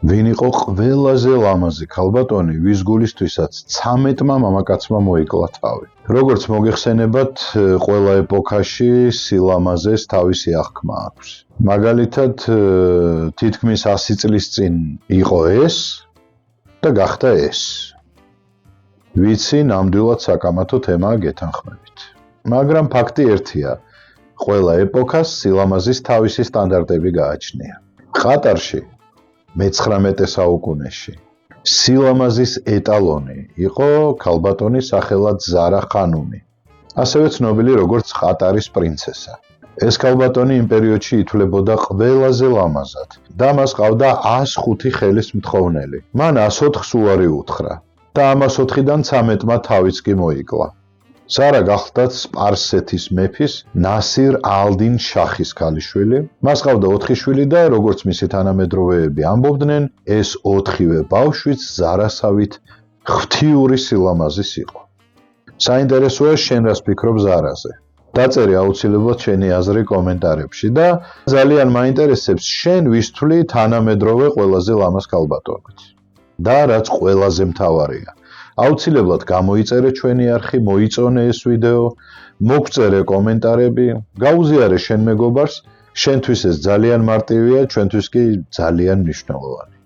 ვინ იყო ყველაზე ლამაზი ქალბატონი, ვის გულისთვისაც 13-მა მამაკაცმა მოიკლა თავი. როგორც მოგეხსენებათ, ყველა ეპოქაში სილამაზეს თავისი აღქმა აქვს. მაგალითად, თითქმის 100 წლის წინ იყო ეს და გახდა ეს. ვიცი, ნამდვილად საკამათო თემაა გეთანხმებით. მაგრამ ფაქტი ერთია, ყველა ეპოქას სილამაზის თავისი სტანდარტები გააჩნია. ყატარში მე-19 საუკუნეში სილამაზის ეტალონი იყო ქალბატონი სახელად ზარა ხანუმი, ასევე ცნობილი როგორც ყატარის პრინცესა. ეს ქალბატონი იმ პერიოდში ითვლებოდა ყველაზე ლამაზად და მას ყავდა 105 ხელის მთხოვნელი. მან 104-ს უარი უთხრა და ამ 104-დან 13-მა თავიც კი მოიკლა. ზარა გახლდათ სპარსეთის მეფის ნასირ ალ-დინ შახის ქალიშვილი. მას ყავდა 4 შვილი და როგორც მისი თანამედროვეები ამბობდნენ, ეს 4-ვე ბავშვიც ზარასავით ღვთიური სილამაზის იყო. საინტერესოა, შენ რას ფიქრობ ზარაზე? დაწერე აუცილებლად შენი აზრი კომენტარებში და ძალიან მაინტერესებს შენ ვის თვლი თანამედროვე ყველაზე ლამაზ ქალბატონად. და რაც ყველაზე მთავარია, აუცილებლად გამოიწერე ჩვენი არხი, მოიწონე ეს ვიდეო, მოგწერე კომენტარები, გაუზიარე შენ მეგობარს, შენთვის ეს ძალიან მარტივია, ჩვენთვის კი ძალიან მნიშვნელოვანი.